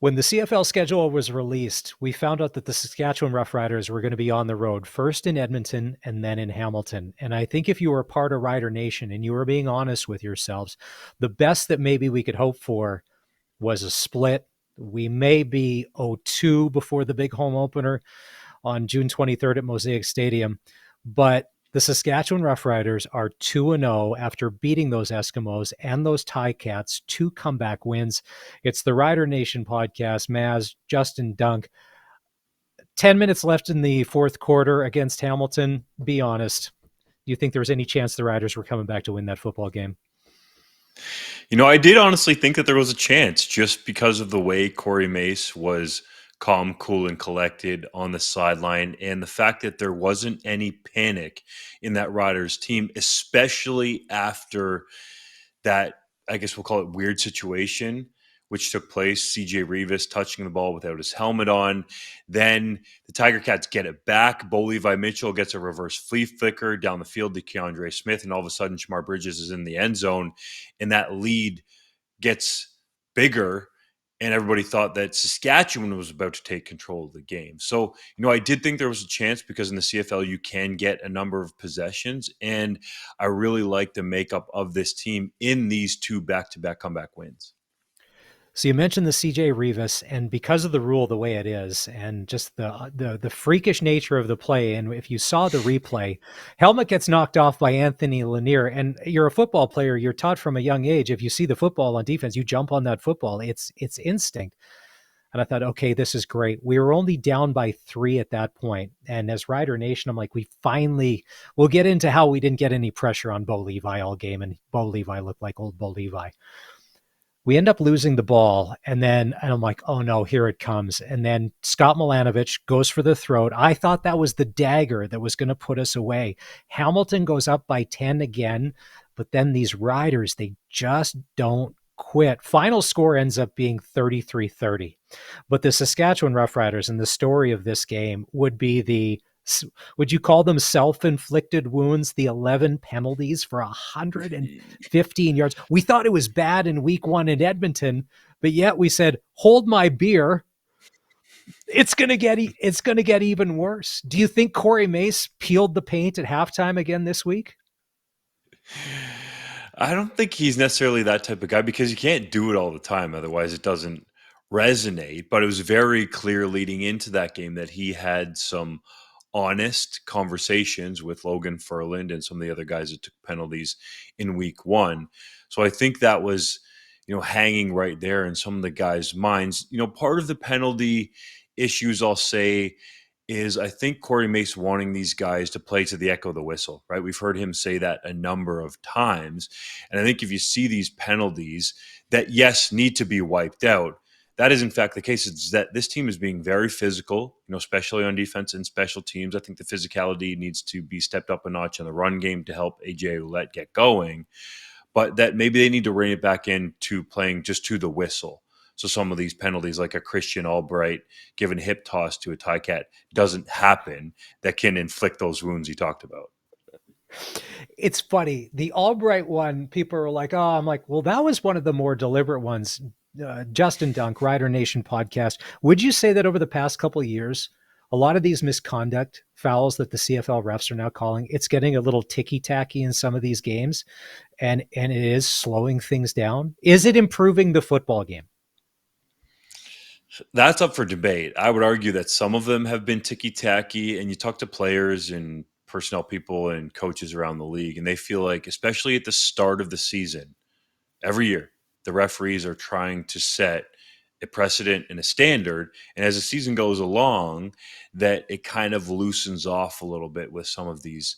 When the CFL schedule was released, we found out that the Saskatchewan Roughriders were going to be on the road, first in Edmonton and then in Hamilton. And I think if you were part of Rider Nation and you were being honest with yourselves, the best that maybe we could hope for was a split. We may be 0-2 before the big home opener on June 23rd at Mosaic Stadium. But the Saskatchewan Roughriders are 2-0 after beating those Eskimos and those Ticats, 2 comeback wins. It's the Rider Nation podcast. Maz, Justin Dunk. 10 minutes left in the fourth quarter against Hamilton. Be honest. Do you think there was any chance the Riders were coming back to win that football game? I did honestly think that there was a chance just because of the way Corey Mace was calm, cool, and collected on the sideline, and the fact that there wasn't any panic in that Riders team, especially after that, I guess we'll call it weird situation, which took place. CJ Revis touching the ball without his helmet on. Then the Tiger Cats get it back. Bo Levi Mitchell gets a reverse flea flicker down the field to Keandre Smith, and all of a sudden Shamar Bridges is in the end zone, and that lead gets bigger. And everybody thought that Saskatchewan was about to take control of the game. So, I did think there was a chance because in the CFL you can get a number of possessions. And I really like the makeup of this team in these 2 back-to-back comeback wins. So you mentioned the CJ Revis, and because of the rule the way it is, and just the freakish nature of the play, and if you saw the replay, helmet gets knocked off by Anthony Lanier, and you're a football player, you're taught from a young age, if you see the football on defense, you jump on that football. It's instinct. And I thought, okay, this is great. We were only down by 3 at that point. And as Rider Nation, I'm like, we'll get into how we didn't get any pressure on Bo Levi all game, and Bo Levi looked like old Bo Levi. We end up losing the ball, and I'm like, oh no, here it comes. And then Scott Milanovich goes for the throat. I thought that was the dagger that was going to put us away. Hamilton goes up by 10 again, but then these Riders, they just don't quit. Final score ends up being 33-30. But the Saskatchewan Roughriders, and the story of this game would you call them self-inflicted wounds? The 11 penalties for 115 yards. We thought it was bad in week 1 in Edmonton, but yet we said, hold my beer. It's going to get even worse. Do you think Corey Mace peeled the paint at halftime again this week? I don't think he's necessarily that type of guy because you can't do it all the time. Otherwise it doesn't resonate. But it was very clear leading into that game that he had some honest conversations with Logan Furland and some of the other guys that took penalties in week 1. So I think that was, hanging right there in some of the guys' minds. Part of the penalty issues, I'll say, is I think Corey Mace wanting these guys to play to the echo of the whistle, right? We've heard him say that a number of times. And I think if you see these penalties that, yes, need to be wiped out, that is in fact the case. It's that this team is being very physical, especially on defense and special teams. I think the physicality needs to be stepped up a notch in the run game to help AJ Ouellette get going, but that maybe they need to rein it back into playing just to the whistle. So some of these penalties, like a Christian Albright giving a hip toss to a Ticat, doesn't happen that can inflict those wounds you talked about. It's funny. The Albright one, people are like, oh, I'm like, well, that was one of the more deliberate ones. Justin Dunk, Rider Nation podcast. Would you say that over the past couple of years, a lot of these misconduct fouls that the CFL refs are now calling, it's getting a little ticky-tacky in some of these games, and it is slowing things down? Is it improving the football game? That's up for debate. I would argue that some of them have been ticky-tacky, and you talk to players and personnel people and coaches around the league, and they feel like, especially at the start of the season, every year, the referees are trying to set a precedent and a standard. And as the season goes along, that it kind of loosens off a little bit with some of these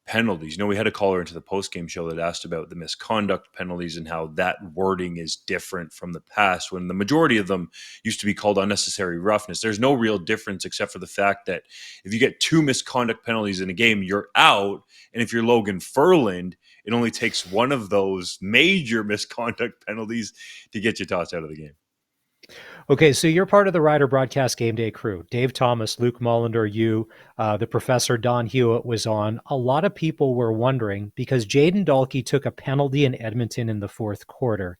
penalties. We had a caller into the post-game show that asked about the misconduct penalties and how that wording is different from the past when the majority of them used to be called unnecessary roughness. There's no real difference except for the fact that if you get 2 misconduct penalties in a game, you're out. And if you're Logan Furland, it only takes one of those major misconduct penalties to get you tossed out of the game. Okay, so you're part of the Rider Broadcast Game Day crew. Dave Thomas, Luke Mullender, you, the professor Don Hewitt was on. A lot of people were wondering because Jaden Dalkey took a penalty in Edmonton in the fourth quarter.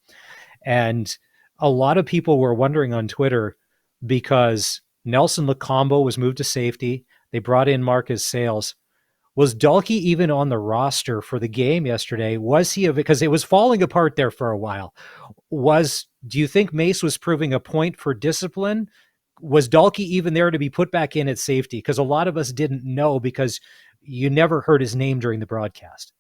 And a lot of people were wondering on Twitter because Nelson Lacombo was moved to safety. They brought in Marcus Sales. Was Dalkey even on the roster for the game yesterday? Was he? Because it was falling apart there for a while. Do you think Mace was proving a point for discipline? Was Dalkey even there to be put back in at safety? Because a lot of us didn't know because you never heard his name during the broadcast.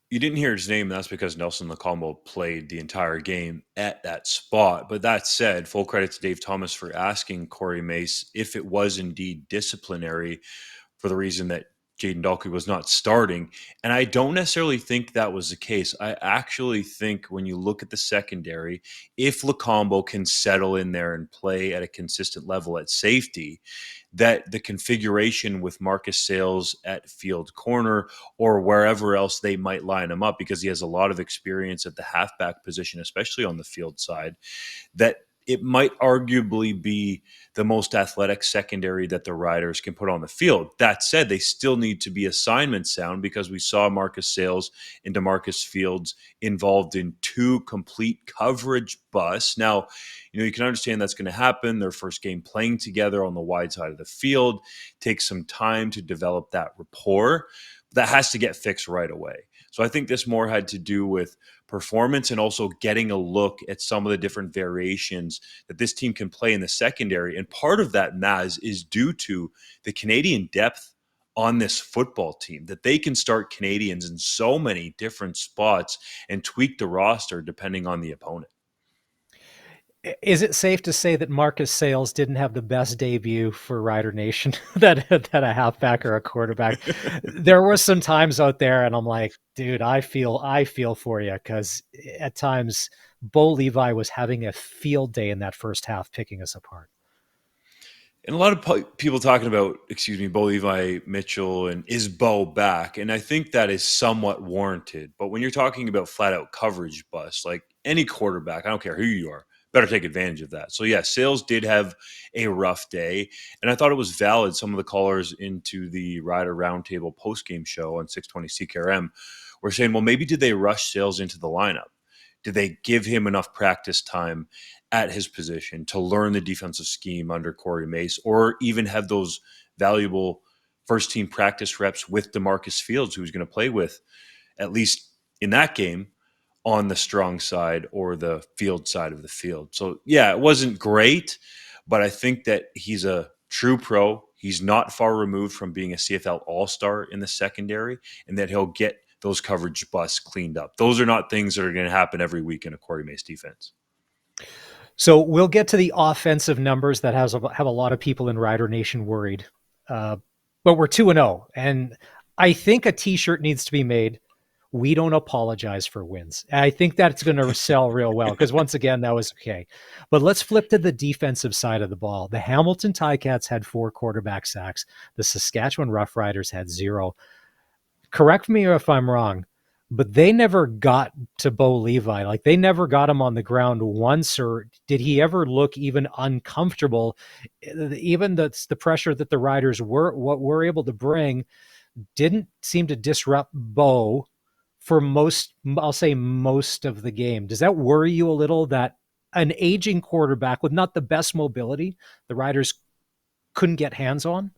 You didn't hear his name, and that's because Nelson Lacombo played the entire game at that spot. But that said, full credit to Dave Thomas for asking Corey Mace if it was indeed disciplinary for the reason that Jaden Dalkey was not starting. And I don't necessarily think that was the case. I actually think when you look at the secondary, if Lacombo can settle in there and play at a consistent level at safety, that the configuration with Marcus Sales at field corner or wherever else they might line him up, because he has a lot of experience at the halfback position, especially on the field side, that it might arguably be the most athletic secondary that the Riders can put on the field. That said, they still need to be assignment sound because we saw Marcus Sales and DeMarcus Fields involved in two complete coverage busts. Now, you can understand that's going to happen. Their first game playing together on the wide side of the field takes some time to develop that rapport. That has to get fixed right away. So I think this more had to do with performance and also getting a look at some of the different variations that this team can play in the secondary. And part of that, Maz, is due to the Canadian depth on this football team, that they can start Canadians in so many different spots and tweak the roster depending on the opponent. Is it safe to say that Marcus Sales didn't have the best debut for Rider Nation that a halfback or a quarterback? There were some times out there, and I'm like, dude, I feel for you, because at times Bo Levi was having a field day in that first half, picking us apart. And a lot of people talking about, Bo Levi Mitchell and is Bo back? And I think that is somewhat warranted. But when you're talking about flat out coverage bust, like any quarterback, I don't care who you are, better take advantage of that. So, yeah, Sales did have a rough day. And I thought it was valid. Some of the callers into the Rider Roundtable postgame show on 620 CKRM were saying, well, maybe did they rush Sales into the lineup? Did they give him enough practice time at his position to learn the defensive scheme under Corey Mace, or even have those valuable first team practice reps with DeMarcus Fields, who's going to play with, at least in that game, on the strong side or the field side of the field? So, yeah, it wasn't great, but I think that he's a true pro. He's not far removed from being a CFL all-star in the secondary, and that he'll get those coverage busts cleaned up. Those are not things that are going to happen every week in a Corey Mace defense. So we'll get to the offensive numbers that have a lot of people in Rider Nation worried. But we're 2-0, and I think a T-shirt needs to be made. We don't apologize for wins. And I think that's going to sell real well, because once again, that was okay. But let's flip to the defensive side of the ball. The Hamilton Ticats had 4 quarterback sacks. The Saskatchewan Roughriders had 0. Correct me if I'm wrong, but they never got to Bo Levi. Like, they never got him on the ground once, or did he ever look even uncomfortable? Even the pressure that the Riders were able to bring didn't seem to disrupt Bo for most, I'll say, most of the game. Does that worry you a little, that an aging quarterback with not the best mobility, the Riders couldn't get hands on?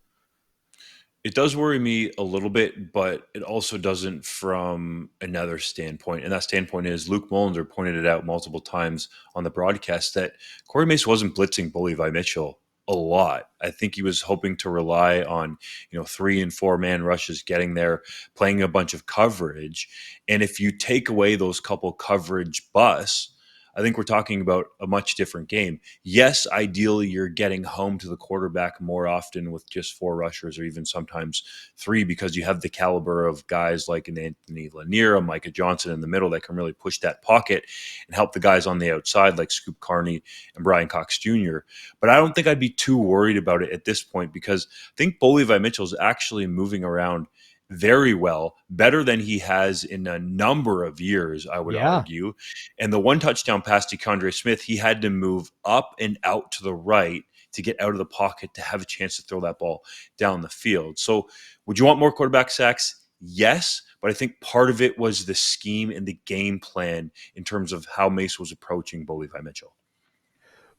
It does worry me a little bit, but it also doesn't from another standpoint. And that standpoint is Luke Mullender pointed it out multiple times on the broadcast that Corey Mace wasn't blitzing Bo Levi Mitchell a lot. I think he was hoping to rely on, 3 and 4 man rushes, getting there, playing a bunch of coverage. And if you take away those couple coverage busts, I think we're talking about a much different game. Yes, ideally, you're getting home to the quarterback more often with just 4 rushers, or even sometimes 3, because you have the caliber of guys like an Anthony Lanier, a Micah Johnson in the middle that can really push that pocket and help the guys on the outside like Scoop Carney and Brian Cox Jr. But I don't think I'd be too worried about it at this point, because I think Bo Levi Mitchell is actually moving around very well, better than he has in a number of years, I would Yeah. argue. And the one touchdown pass to Condre Smith, he had to move up and out to the right to get out of the pocket to have a chance to throw that ball down the field. So would you want more quarterback sacks? Yes, but I think part of it was the scheme and the game plan in terms of how Mace was approaching Bo Levi Mitchell.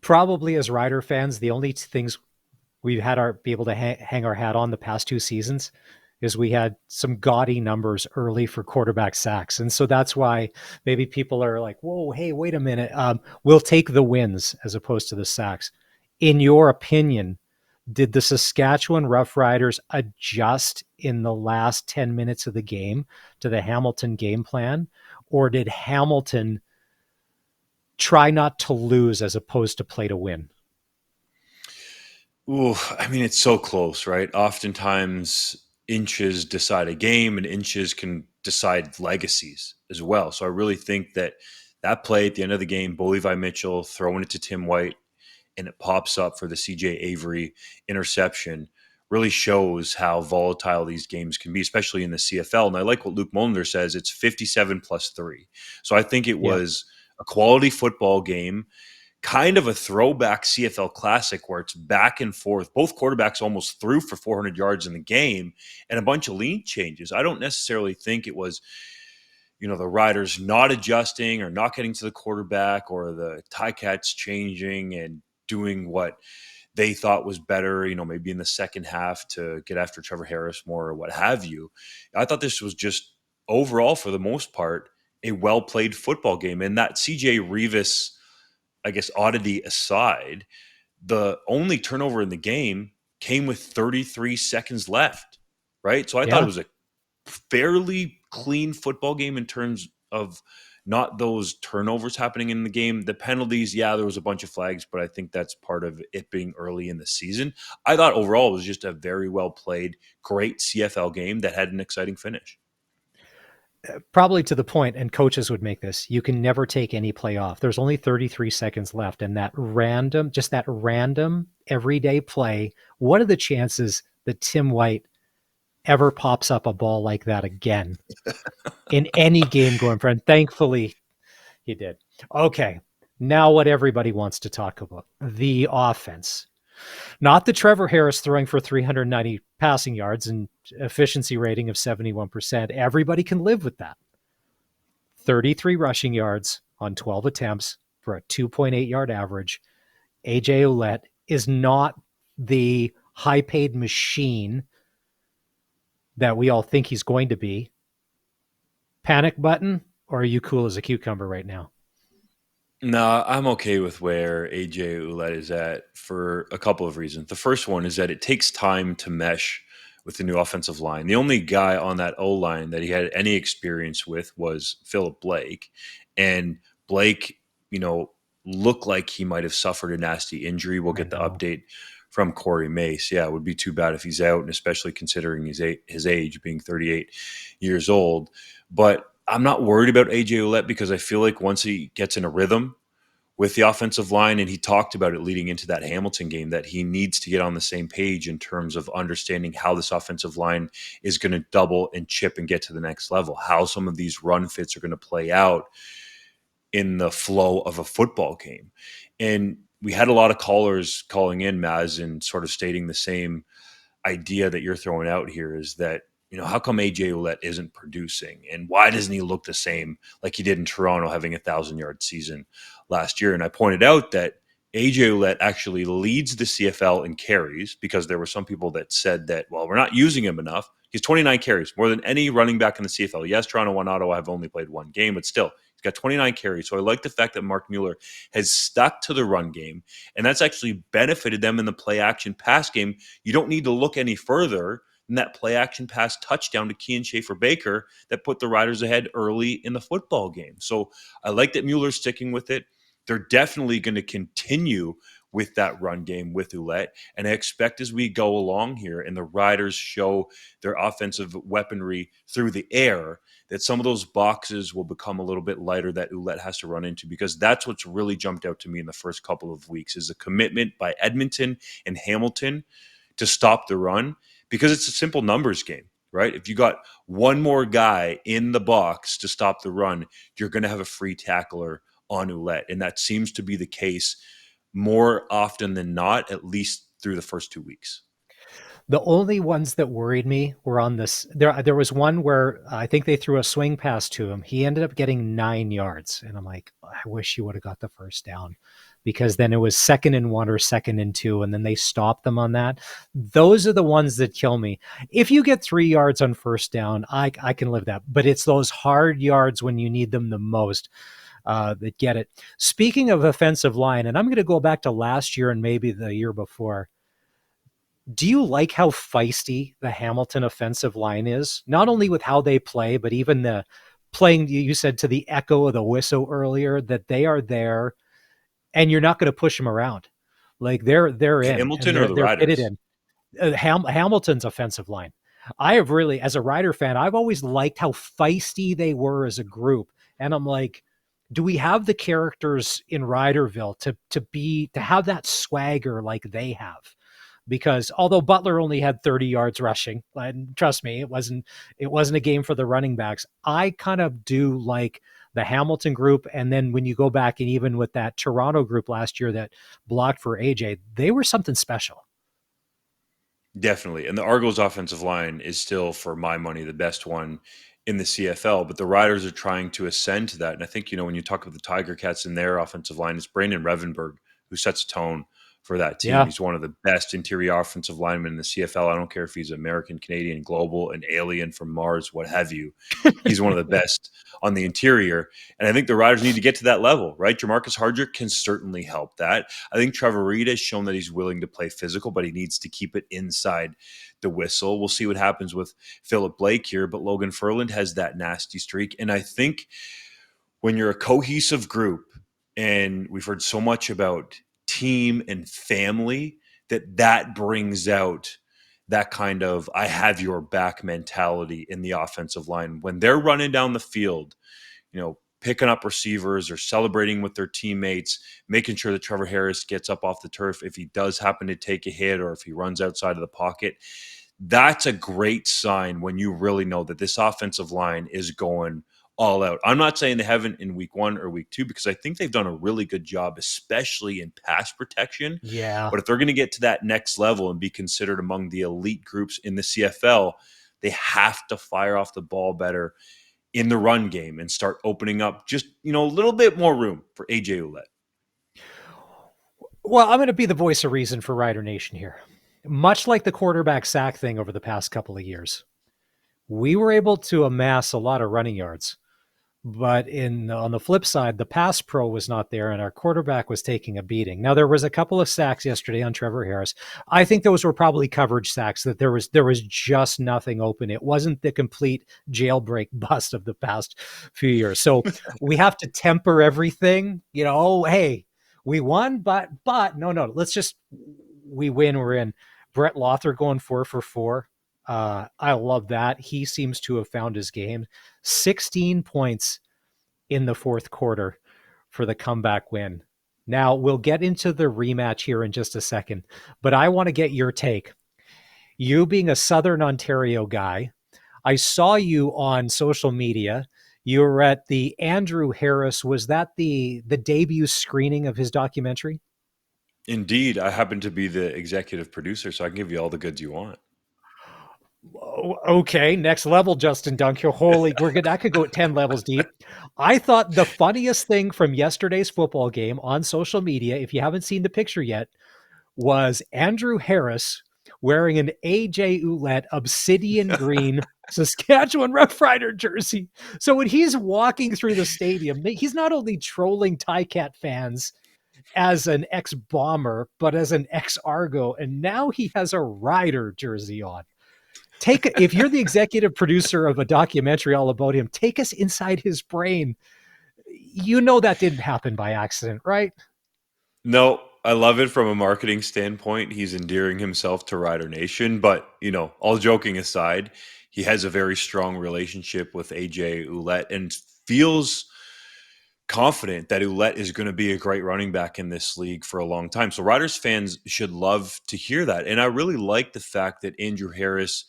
Probably as Rider fans, the only things we've had our be able to hang our hat on the past 2 seasons is we had some gaudy numbers early for quarterback sacks, and so that's why maybe people are like, "Whoa, hey, wait a minute, we'll take the wins as opposed to the sacks." In your opinion, did the Saskatchewan Roughriders adjust in the last 10 minutes of the game to the Hamilton game plan, or did Hamilton try not to lose as opposed to play to win? Ooh, I mean, it's so close, right? Oftentimes, inches decide a game, and inches can decide legacies as well. So I really think that that play at the end of the game, Bo Levi Mitchell throwing it to Tim White, and it pops up for the CJ Avery interception, really shows how volatile these games can be, especially in the CFL. And I like what Luke Molinder says, it's 57 plus 3. So I think it Yeah, was a quality football game, kind of a throwback CFL classic where it's back and forth. Both quarterbacks almost threw for 400 yards in the game and a bunch of lead changes. I don't necessarily think it was, the riders not adjusting or not getting to the quarterback or the Ticats changing and doing what they thought was better, maybe in the second half to get after Trevor Harris more or what have you. I thought this was just overall, for the most part, a well played football game. And that CJ Revis, I guess, oddity aside, the only turnover in the game came with 33 seconds left, right? So I thought it yeah, was a fairly clean football game in terms of not those turnovers happening in the game. The penalties, yeah, there was a bunch of flags, but I think that's part of it being early in the season. I thought overall it was just a very well played, great CFL game that had an exciting finish. probably to the point, and coaches would make this, you can never take any play off. There's only 33 seconds left, and that random everyday play, what are the chances that Tim White ever pops up a ball like that again in any game going forward? Thankfully, he did. Okay, now what everybody wants to talk about, the offense. Not the Trevor Harris throwing for 390 passing yards and efficiency rating of 71%. Everybody can live with that. 33 rushing yards on 12 attempts for a 2.8 yard average. AJ Ouellette is not the high paid machine that we all think he's going to be. Panic button, or are you cool as a cucumber right now? No, I'm okay with where AJ Ouellette is at for a couple of reasons. The first one is that it takes time to mesh with the new offensive line. The only guy on that O line that he had any experience with was Philip Blake. And Blake, looked like he might have suffered a nasty injury. We'll I get the know. update from Corey Mace. Yeah, it would be too bad if he's out, and especially considering his age, being 38 years old. But I'm not worried about AJ Ouellette because I feel like once he gets in a rhythm with the offensive line, and he talked about it leading into that Hamilton game, that he needs to get on the same page in terms of understanding how this offensive line is going to double and chip and get to the next level, how some of these run fits are going to play out in the flow of a football game. And we had a lot of callers calling in, Maz, and sort of stating the same idea that you're throwing out here, is that, how come AJ Ouellette isn't producing, and why doesn't he look the same like he did in Toronto, having 1,000-yard season last year? And I pointed out that AJ Ouellette actually leads the CFL in carries, because there were some people that said that, well, we're not using him enough. He's 29 carries, more than any running back in the CFL. Yes, Toronto won, Ottawa have only played one game, but still, he's got 29 carries. So I like the fact that Mark Mueller has stuck to the run game, and that's actually benefited them in the play action pass game. You don't need to look any further than that play action pass touchdown to Kean Schaefer Baker that put the Riders ahead early in the football game. So I like that Mueller's sticking with it. They're definitely going to continue with that run game with Ouellette. And I expect as we go along here and the Riders show their offensive weaponry through the air, that some of those boxes will become a little bit lighter that Ouellette has to run into, because that's what's really jumped out to me in the first couple of weeks, is a commitment by Edmonton and Hamilton to stop the run, because it's a simple numbers game, right? If you got one more guy in the box to stop the run, you're going to have a free tackler on Ouellette. And that seems to be the case more often than not, at least through the first 2 weeks. The only ones that worried me were on this. There was one where I think they threw a swing pass to him. He ended up getting 9 yards, and I'm like, I wish he would have got the first down, because then it was 2nd and 1 or 2nd and 2, and then they stopped them on that. Those are the ones that kill me. If you get 3 yards on first down, I can live that. But it's those hard yards when you need them the most that get it. Speaking of offensive line, and I'm going to go back to last year and maybe the year before. Do you like how feisty the Hamilton offensive line is? Not only with how they play, but even the playing, you said, to the echo of the whistle earlier, that they are there and you're not going to push them around. Like they're in and Hamilton or they're the they're pitted Riders? in. Hamilton's offensive line. I have really, as a Rider fan, I've always liked how feisty they were as a group, and I'm like, do we have the characters in Riderville to have that swagger like they have? Because although Butler only had 30 yards rushing, and trust me, it wasn't a game for the running backs. I kind of do like the Hamilton group, and then when you go back and even with that Toronto group last year that blocked for AJ, they were something special. Definitely. And the Argos offensive line is still, for my money, the best one in the CFL. But the Riders are trying to ascend to that. And I think, when you talk about the Tiger Cats and their offensive line, it's Brandon Revenberg who sets a tone for that team. Yeah. He's one of the best interior offensive linemen in the CFL. I don't care if he's American, Canadian, global, an alien from Mars, what have you. He's one of the best on the interior. And I think the Riders need to get to that level, right? Jamarcus Hardrick can certainly help that. I think Trevor Reed has shown that he's willing to play physical, but he needs to keep it inside the whistle. We'll see what happens with Philip Blake here, but Logan Ferland has that nasty streak. And I think when you're a cohesive group, and we've heard so much about team and family, that brings out that kind of I have your back mentality in the offensive line. When they're running down the field, picking up receivers or celebrating with their teammates, making sure that Trevor Harris gets up off the turf if he does happen to take a hit or if he runs outside of the pocket. That's a great sign when you really know that this offensive line is going all out. I'm not saying they haven't in week 1 or week 2, because I think they've done a really good job, especially in pass protection. Yeah. But if they're going to get to that next level and be considered among the elite groups in the CFL, they have to fire off the ball better in the run game and start opening up just, a little bit more room for AJ Ouellette. Well, I'm going to be the voice of reason for Rider Nation here. Much like the quarterback sack thing over the past couple of years, we were able to amass a lot of running yards. But on the flip side, the pass pro was not there, and our quarterback was taking a beating. Now, there was a couple of sacks yesterday on Trevor Harris. I think those were probably coverage sacks, that there was just nothing open. It wasn't the complete jailbreak bust of the past few years. So we have to temper everything. Hey, we won, but no, let's just we win, we're in. Brett Lauther going 4 for 4. I love that. He seems to have found his game. 16 points in the fourth quarter for the comeback win. Now, we'll get into the rematch here in just a second, but I want to get your take. You being a Southern Ontario guy, I saw you on social media. You were at the Andrew Harris. Was that the debut screening of his documentary? Indeed, I happen to be the executive producer, so I can give you all the goods you want. Okay, next level, Justin Dunk. Holy, we're good. That could go at 10 levels deep. I thought the funniest thing from yesterday's football game on social media, if you haven't seen the picture yet, was Andrew Harris wearing an AJ Ouellette obsidian green Saskatchewan Roughrider jersey. So when he's walking through the stadium, he's not only trolling Ticat fans as an ex-Bomber, but as an ex-Argo, and now he has a Rider jersey on. If you're the executive producer of a documentary all about him, take us inside his brain. That didn't happen by accident, right? No, I love it from a marketing standpoint. He's endearing himself to Rider Nation, but all joking aside, he has a very strong relationship with AJ Ouellette and feels confident that Ouellette is going to be a great running back in this league for a long time. So Riders fans should love to hear that. And I really like the fact that Andrew Harris,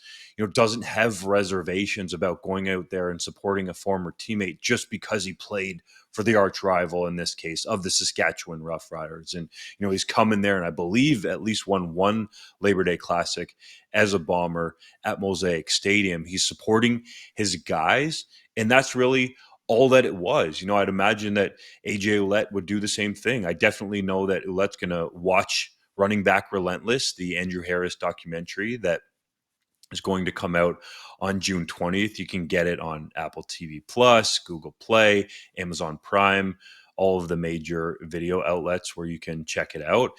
doesn't have reservations about going out there and supporting a former teammate just because he played for the arch rival, in this case, of the Saskatchewan Roughriders. And, he's come in there and I believe at least won one Labor Day Classic as a Bomber at Mosaic Stadium. He's supporting his guys, and that's really all that it was. I'd imagine that AJ Ouellette would do the same thing. I definitely know that Ouellette's going to watch Running Back Relentless, the Andrew Harris documentary that is going to come out on June 20th. You can get it on Apple TV Plus, Google Play, Amazon Prime, all of the major video outlets where you can check it out.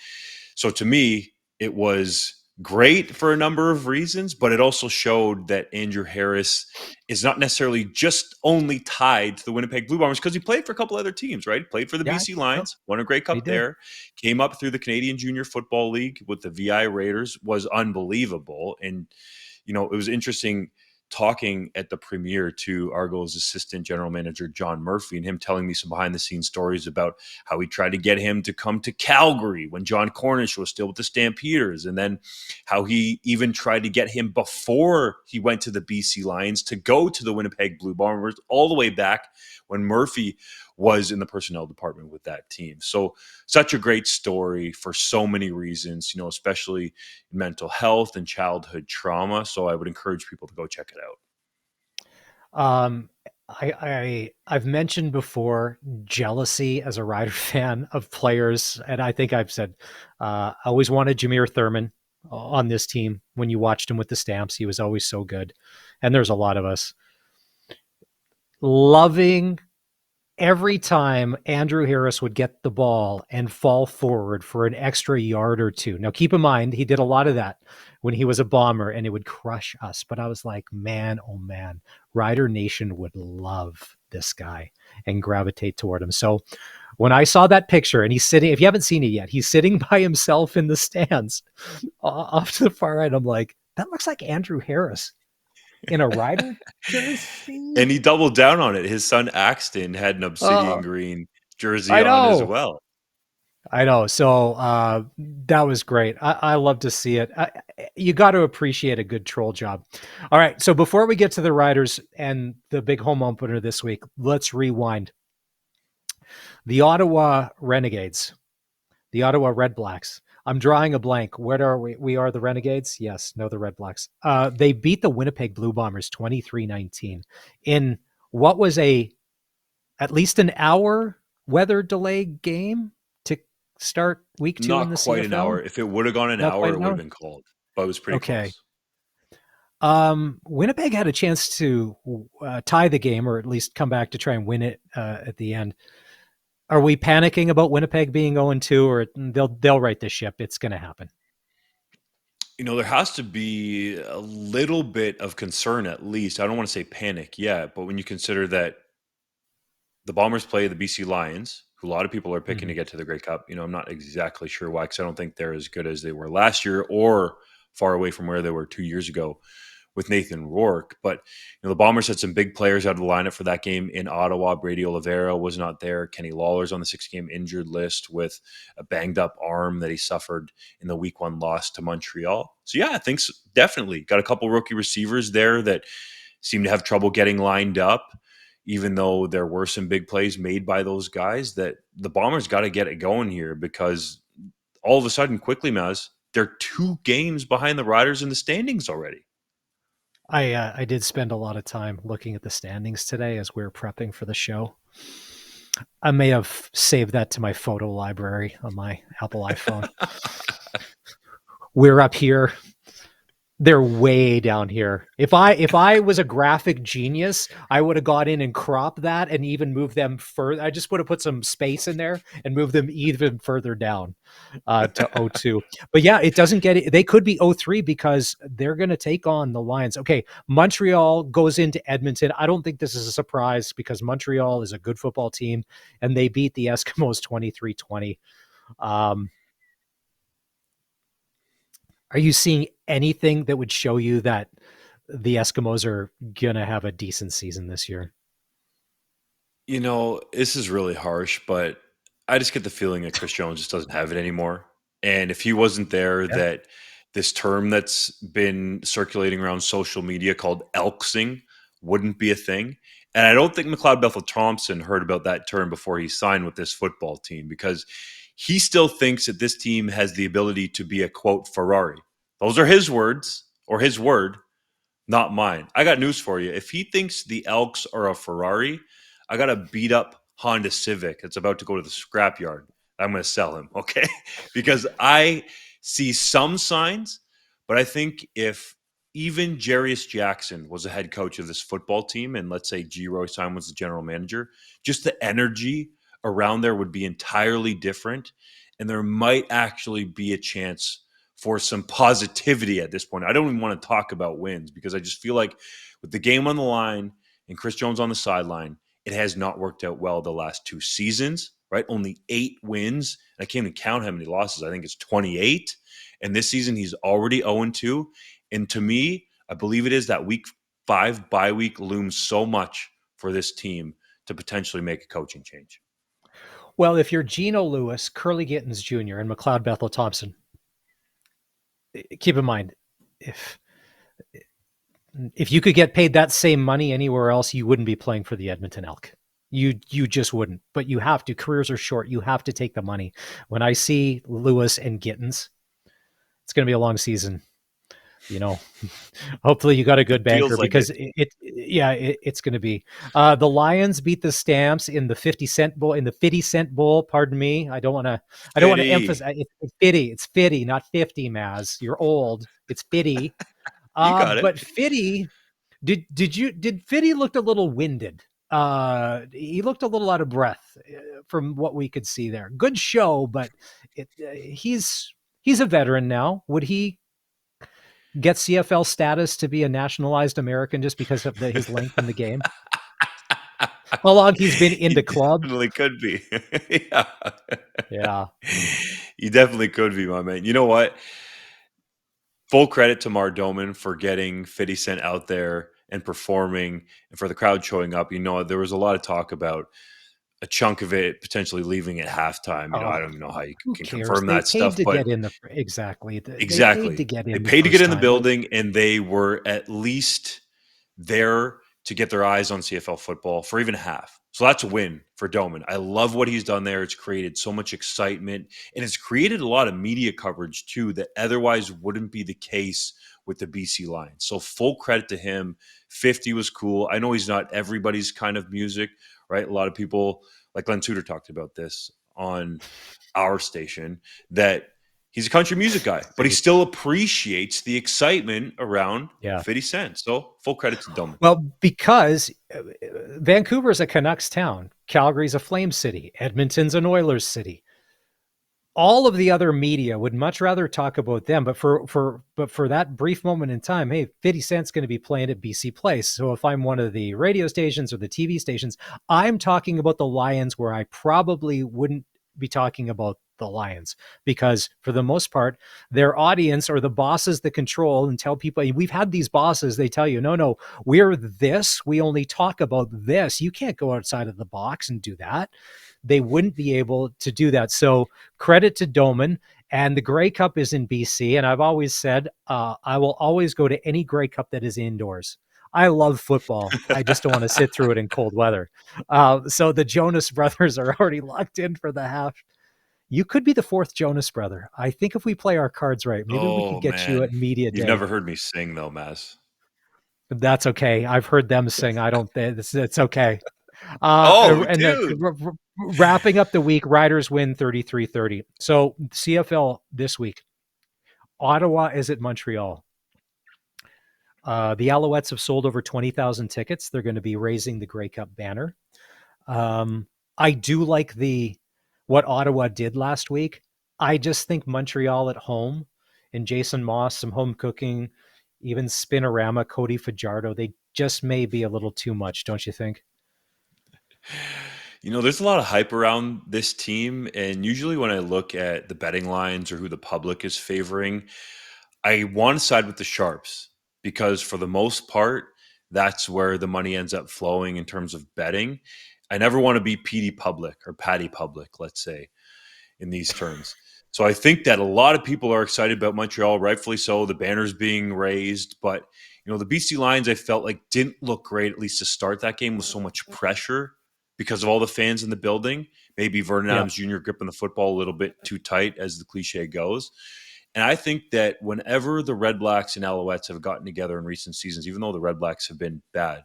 So to me, it was great for a number of reasons, but it also showed that Andrew Harris is not necessarily just only tied to the Winnipeg Blue Bombers, because he played for a couple other teams, right? He played for the Yeah, BC no, Lions, won a Grey he Cup did. there, came up through the Canadian Junior Football League with the VI Raiders, was unbelievable. And, it was interesting talking at the premiere to Argo's assistant general manager, John Murphy, and him telling me some behind the scenes stories about how he tried to get him to come to Calgary when John Cornish was still with the Stampeders. And then how he even tried to get him before he went to the BC Lions to go to the Winnipeg Blue Bombers, all the way back when Murphy was in the personnel department with that team. So such a great story for so many reasons, especially mental health and childhood trauma. So I would encourage people to go check it out. Um, I've mentioned before jealousy as a Rider fan of players, and I think I've said I always wanted Jameer Thurman on this team. When you watched him with the Stamps, he was always so good, and there's a lot of us loving every time Andrew Harris would get the ball and fall forward for an extra yard or two. Now, keep in mind, he did a lot of that when he was a Bomber, and it would crush us. But I was like, man, oh man, Rider Nation would love this guy and gravitate toward him. So when I saw that picture, and he's sitting, if you haven't seen it yet, he's sitting by himself in the stands off to the far right. I'm like, that looks like Andrew Harris in a Rider jersey. And he doubled down on it. His son Axton had an obsidian Oh, green jersey I on as know. well. I know. So that was great. I love to see it. You got to appreciate a good troll job. All right. So before we get to the Riders and the big home opener this week, let's rewind. The Ottawa Renegades, the Ottawa Red Blacks. I'm drawing a blank. What are we? We are the Renegades? Yes. No, the Red Blacks. They beat the Winnipeg Blue Bombers 23-19 in what was at least an hour weather delay game to start week 2 in Not the quite an hour. CFL. If it would have gone an Not hour, quite it an would have hour. been called, but it was pretty Okay. close. Winnipeg had a chance to tie the game, or at least come back to try and win it at the end. Are we panicking about Winnipeg being 0-2, or they'll right the ship? It's going to happen. There has to be a little bit of concern, at least. I don't want to say panic yet, but when you consider that the Bombers play the BC Lions, who a lot of people are picking to Mhm. get to the Grey Cup. I'm not exactly sure why, because I don't think they're as good as they were last year or far away from where they were 2 years ago with Nathan Rourke. But the Bombers had some big players out of the lineup for that game in Ottawa. Brady Oliveira was not there. Kenny Lawler's on the 6-game injured list with a banged up arm that he suffered in the week 1 loss to Montreal. So yeah, I think definitely got a couple rookie receivers there that seem to have trouble getting lined up, even though there were some big plays made by those guys. That the Bombers got to get it going here, because all of a sudden, quickly, Maz, they're 2 games behind the Riders in the standings already. I did spend a lot of time looking at the standings today as we were prepping for the show. I may have saved that to my photo library on my Apple iPhone. We're up here, they're way down here. If I was a graphic genius, I would have got in and cropped that and even moved them further. I just would have put some space in there and moved them even further down to 0-2. But yeah, it doesn't get it. They could be 0-3 because they're going to take on the Lions. Okay, Montreal goes into Edmonton. I don't think this is a surprise because Montreal is a good football team and they beat the Eskimos 23-20. Um, Are you seeing anything that would show you that the Eskimos are going to have a decent season this year? This is really harsh, but I just get the feeling that Chris Jones just doesn't have it anymore. And if he wasn't there, Yeah. that this term that's been circulating around social media called elksing wouldn't be a thing. And I don't think McLeod Bethel Thompson heard about that term before he signed with this football team, because he still thinks that this team has the ability to be a quote Ferrari. Those are his words, or his word, not mine. I got news for you. If he thinks the Elks are a Ferrari, I got a beat up Honda Civic that's about to go to the scrapyard. I'm going to sell him, okay? Because I see some signs, but I think if even Jarius Jackson was a head coach of this football team, and let's say G. Roy Simon was the general manager, just the energy around there would be entirely different. And there might actually be a chance for some positivity at this point. I don't even want to talk about wins, because I just feel like with the game on the line and Chris Jones on the sideline, it has not worked out well the last 2 seasons, right? Only 8 wins. I can't even count how many losses. I think it's 28. And this season, he's already 0-2. And to me, I believe it is that week 5 bye week looms so much for this team to potentially make a coaching change. Well, if you're Geno Lewis, Curly Gittens Jr., and McLeod Bethel Thompson, keep in mind, if you could get paid that same money anywhere else, you wouldn't be playing for the Edmonton Elk. You just wouldn't. But you have to. Careers are short. You have to take the money. When I see Lewis and Gittens, it's going to be a long season. Hopefully you got a good banker, Like because it's going to be. The Lions beat the Stamps in the 50-cent bowl, in the 50-cent bowl. Pardon me. I don't want to emphasize. It's 50. It's 50, not 50, Maz. You're old. It's 50. You got it. But Fitty, did Fitty looked a little winded? He looked a little out of breath from what we could see there. Good show, but he's a veteran now. Would he get CFL status to be a nationalized American just because of his length in the game? How long he's been in the club? Definitely could be. Yeah. Yeah. You definitely could be, my man. You know what? Full credit to Mar Doman for getting 50 Cent out there and performing, and for the crowd showing up. There was a lot of talk about a chunk of it potentially leaving at halftime. I don't even know how you Who can cares? confirm They that paid stuff, to but get in the exactly. They paid to exactly. get They in the paid to get first in the time. building, and they were at least there to get their eyes on CFL football for even half. So that's a win for Doman. I love what he's done there. It's created so much excitement, and it's created a lot of media coverage too that otherwise wouldn't be the case with the BC Lions. So full credit to him. 50 was cool. I know he's not everybody's kind of music, right? A lot of people, like Glenn Tudor talked about this on our station, that he's a country music guy, but he still appreciates the excitement around 50 Cent. So full credit to Doman. Well, because Vancouver's a Canucks town, Calgary's a Flames city, Edmonton's an Oilers city. All of the other media would much rather talk about them, but for that brief moment in time, hey, 50 Cent's going to be playing at BC Place. So if I'm one of the radio stations or the TV stations, I'm talking about the Lions, where I probably wouldn't be talking about the Lions, because for the most part, their audience or the bosses that control and tell people, we've had these bosses, they tell you, no, we're this, we only talk about this. You can't go outside of the box and do that. They wouldn't be able to do that. So credit to Doman. And the Grey Cup is in BC. And I've always said, I will always go to any Grey Cup that is indoors. I love football. I just don't want to sit through it in cold weather. So the Jonas Brothers are already locked in for the half. You could be the 4th Jonas brother. I think if we play our cards right, maybe we could get you at media day. You've never heard me sing though, Maz. That's okay. I've heard them sing. I don't. It's okay. Dude. Wrapping up the week, Riders win 33-30. So CFL this week, Ottawa is at Montreal. The Alouettes have sold over 20,000 tickets. They're going to be raising the Grey Cup banner. I do like what Ottawa did last week. I just think Montreal at home and Jason Moss, some home cooking, even Spinorama, Cody Fajardo, they just may be a little too much, don't you think? There's a lot of hype around this team. And usually when I look at the betting lines or who the public is favoring, I want to side with the Sharps, because for the most part, that's where the money ends up flowing in terms of betting. I never want to be PD public or Patty public, let's say, in these terms. So I think that a lot of people are excited about Montreal, rightfully so. The banner's being raised, but the BC Lions I felt like didn't look great at least to start that game with so much pressure because of all the fans in the building. Maybe Vernon Yeah. Adams Jr. gripping the football a little bit too tight, as the cliche goes. And I think that whenever the Red Blacks and Alouettes have gotten together in recent seasons, even though the Red Blacks have been bad,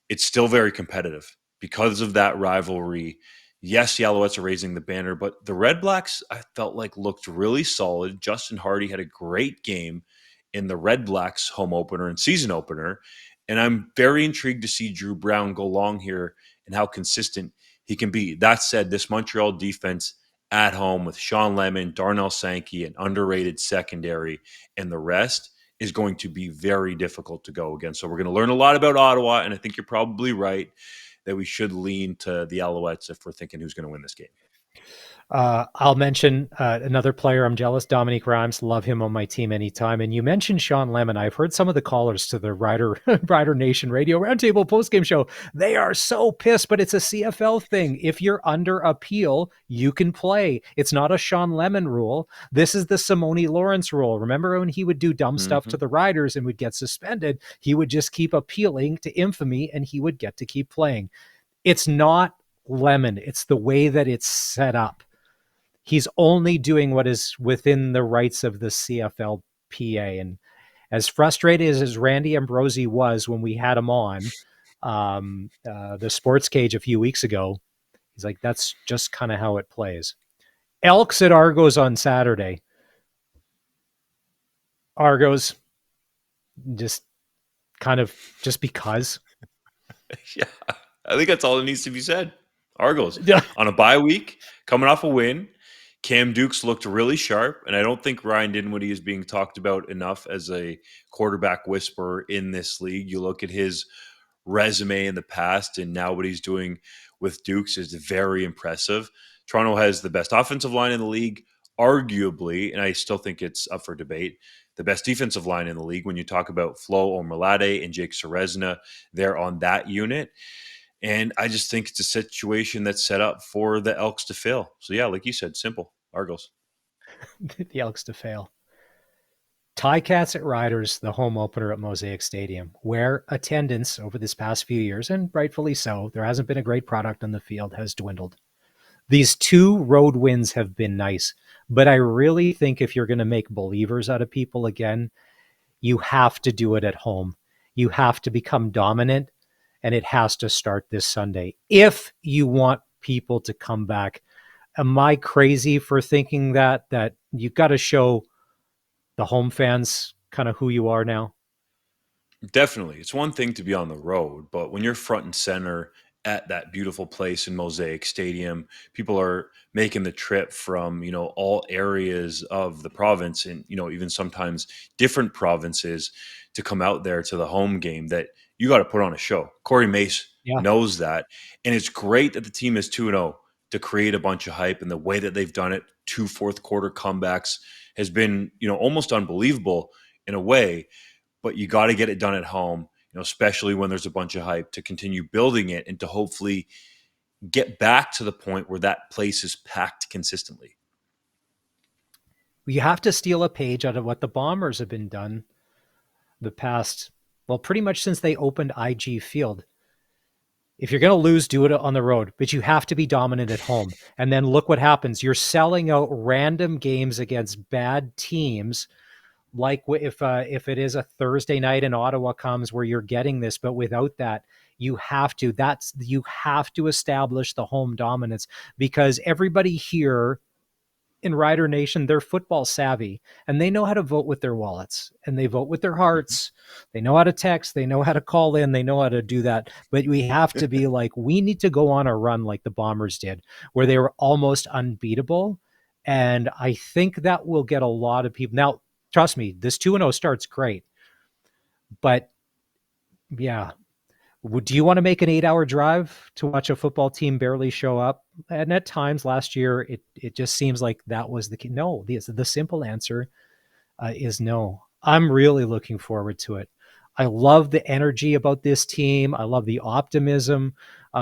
it's still very competitive because of that rivalry. Yes, the Alouettes are raising the banner, but the Red Blacks, I felt like, looked really solid. Justin Hardy had a great game in the Red Blacks home opener and season opener. And I'm very intrigued to see Drew Brown go long here and how consistent he can be. That said, this Montreal defense at home with Sean Lemon, Darnell Sankey, an underrated secondary, and the rest is going to be very difficult to go against. So we're going to learn a lot about Ottawa, and I think you're probably right that we should lean to the Alouettes if we're thinking who's going to win this game. I'll mention another player I'm jealous, Dominique Rhymes. Love him on my team anytime. And you mentioned Sean Lemon. I've heard some of the callers to the Rider Nation Radio Roundtable postgame show. They are so pissed, but it's a CFL thing. If you're under appeal, you can play. It's not a Sean Lemon rule. This is the Simone Lawrence rule. Remember when he would do dumb stuff to the Riders and would get suspended? He would just keep appealing to infamy and he would get to keep playing. It's not Lemon. It's the way that it's set up. He's only doing what is within the rights of the CFLPA. And as frustrated as Randy Ambrosi was when we had him on the Sports Cage a few weeks ago, he's like, that's just kind of how it plays. Elks at Argos on Saturday. Argos, just because. Yeah, I think that's all that needs to be said. Argos Yeah. on a bye week, coming off a win. Cam Dukes looked really sharp, and I don't think Ryan Dinwiddie is being talked about enough as a quarterback whisperer in this league. You look at his resume in the past, and now what he's doing with Dukes is very impressive. Toronto has the best offensive line in the league, arguably, and I still think it's up for debate, the best defensive line in the league. When you talk about Flo Omerlade and Jake Serezna, they're on that unit. And I just think it's a situation that's set up for the Elks to fail. So, yeah, like you said, simple. Argos. The Elks to fail. Ticats at Riders, the home opener at Mosaic Stadium, where attendance over this past few years, and rightfully so, there hasn't been a great product on the field, has dwindled. These 2 road wins have been nice, but I really think if you're going to make believers out of people again, you have to do it at home. You have to become dominant, and it has to start this Sunday if you want people to come back. Am I crazy for thinking that you've got to show the home fans kind of who you are now? Definitely. It's one thing to be on the road, but when you're front and center at that beautiful place in Mosaic Stadium, people are making the trip from, all areas of the province and, even sometimes different provinces to come out there to the home game, that you got to put on a show. Corey Mace Yeah. knows that. And it's great that the team is 2-0 to create a bunch of hype, and the way that they've done it, 2 fourth quarter comebacks has been, almost unbelievable in a way. But you got to get it done at home, especially when there's a bunch of hype, to continue building it and to hopefully get back to the point where that place is packed consistently. You have to steal a page out of what the Bombers have been done the past, pretty much since they opened IG Field. If you're going to lose, do it on the road, but you have to be dominant at home. And then look what happens. You're selling out random games against bad teams, like if it is a Thursday night and Ottawa comes, where you're getting this, but without that, you have to establish the home dominance, because everybody here in Rider Nation, they're football savvy and they know how to vote with their wallets and they vote with their hearts. They know how to text. They know how to call in. They know how to do that. But we have to be like, we need to go on a run like the Bombers did, where they were almost unbeatable. And I think that will get a lot of people. Now, trust me, this 2-0 start's great. But yeah, do you want to make an 8-hour drive to watch a football team barely show up? And at times last year, it just seems like that was the key. No, the simple answer is no. I'm really looking forward to it. I love the energy about this team. I love the optimism.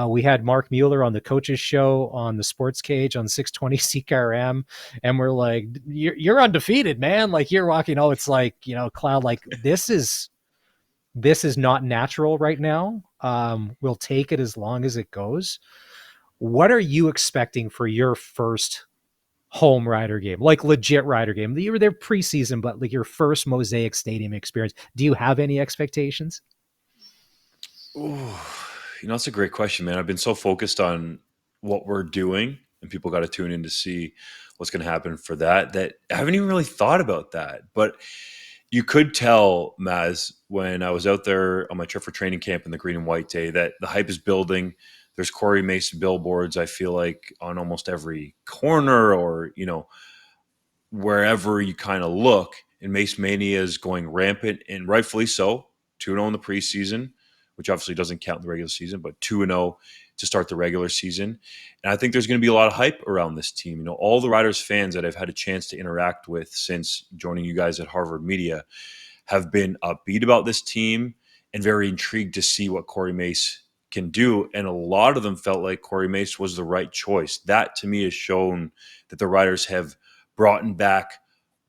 We had Mark Mueller on the coaches show on the Sports Cage on 620 CKRM, and we're like, you're undefeated, man. Like you're walking. Oh, it's like, Cloud. Like this is not natural right now. We'll take it as long as it goes. What are you expecting for your first home Rider game, like legit Rider game? You were there preseason, but like your first Mosaic Stadium experience. Do you have any expectations? Ooh, that's a great question, man. I've been so focused on what we're doing, and people got to tune in to see what's going to happen for that I haven't even really thought about that. But you could tell, Maz, when I was out there on my trip for training camp in the green and white day, that the hype is building. There's Corey Mason billboards, I feel like, on almost every corner or, wherever you kind of look. And Mace Mania is going rampant, and rightfully so. 2-0 in the preseason, which obviously doesn't count in the regular season, but 2-0 to start the regular season. And I think there's going to be a lot of hype around this team. All the Riders fans that I've had a chance to interact with since joining you guys at Harvard Media have been upbeat about this team and very intrigued to see what Corey Mace can do. And a lot of them felt like Corey Mace was the right choice. That to me has shown that the Riders have brought back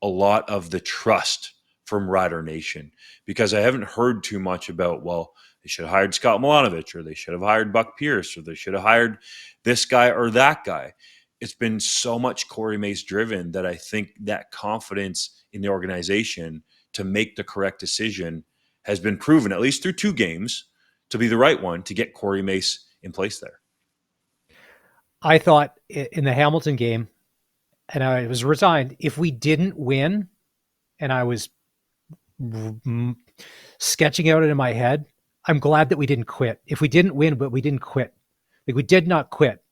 a lot of the trust from Rider Nation, because I haven't heard too much about, well, they should have hired Scott Milanovic, or they should have hired Buck Pierce, or they should have hired this guy or that guy. It's been so much Corey Mace driven that I think that confidence in the organization to make the correct decision has been proven, at least through 2 games, to be the right one to get Corey Mace in place there. I thought in the Hamilton game, and I was resigned, if we didn't win, and I was sketching out it in my head, I'm glad that we didn't quit. If we didn't win, but we didn't quit. Like we did not quit.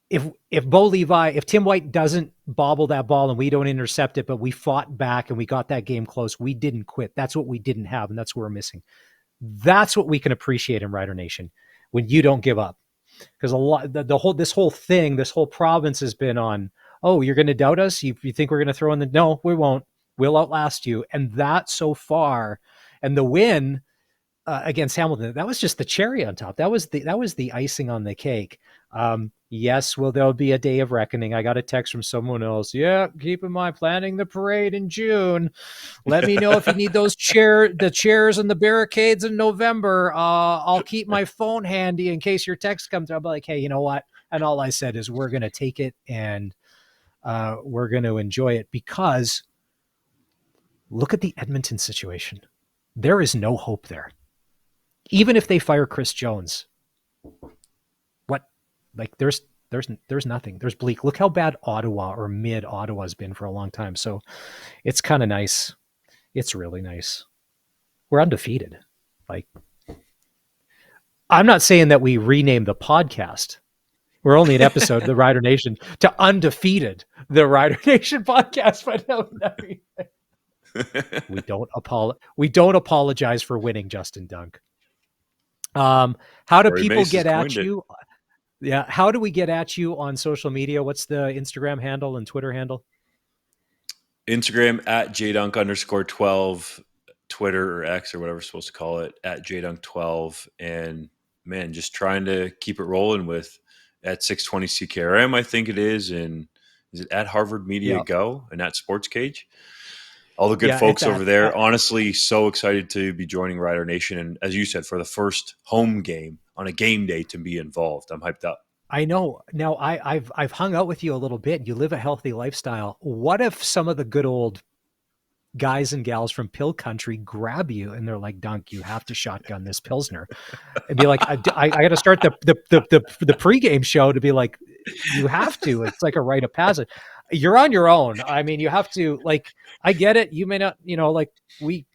If Bo Levi, if Tim White doesn't bobble that ball and we don't intercept it, but we fought back and we got that game close, we didn't quit. That's what we didn't have, and that's what we're missing. That's what we can appreciate in Rider Nation, when you don't give up. Because this whole province has been on, oh, you're going to doubt us? You think we're going to throw in no, we won't. We'll outlast you. And that so far, and the win against Hamilton, that was just the cherry on top. That was the icing on the cake. Yes, well, there'll be a day of reckoning. I got a text from someone else. Yeah, keep in mind, planning the parade in June. Let me know if you need the chairs and the barricades in November. I'll keep my phone handy in case your text comes. I'll be like, hey, you know what? And all I said is we're going to take it and we're going to enjoy it, because look at the Edmonton situation. There is no hope there. Even if they fire Chris Jones, what? Like there's nothing. There's bleak. Look how bad Ottawa or mid Ottawa's been for a long time. So it's kind of nice. It's really nice. We're undefeated. Like, I'm not saying that we rename the podcast. We're only an episode of the Rider Nation to undefeated, the Rider Nation podcast. But no. We don't apologize for winning, Justin Dunk. How do Corey people Mace get has at coined it. you? Yeah. How do we get at you on social media? What's the Instagram handle and Twitter handle? Instagram at jdunk_12, Twitter or X or whatever we're supposed to call it at jdunk12. And man, just trying to keep it rolling with at 620 CKRM, I think it is. And is it at Harvard Media Yeah. Go and at Sports Cage? All the good Yeah, folks it's over there. Honestly, so excited to be joining Rider Nation. And as you said, for the first home game on a game day to be involved. I'm hyped up. I know. Now I've hung out with you a little bit. You live a healthy lifestyle. What if some of the good old guys and gals from Pill Country grab you and they're like, Dunk, you have to shotgun this Pilsner, and be like, I got to start the pregame show to be like, you have to. It's like a rite of passage. You're on your own. I mean, you have to, like, I get it. You may not, like we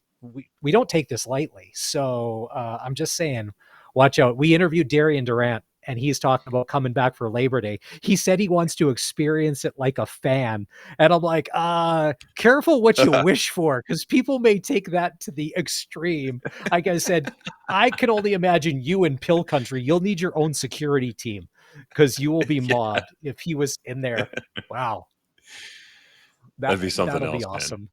don't take this lightly. So I'm just saying, watch out. We interviewed Darian Durant, and he's talking about coming back for Labor Day. He said he wants to experience it like a fan. And I'm like, careful what you wish for, because people may take that to the extreme. Like I said, I can only imagine you in Pill Country. You'll need your own security team, because you will be mobbed if he was in there. Wow. That'd be something That'll else, be awesome. man.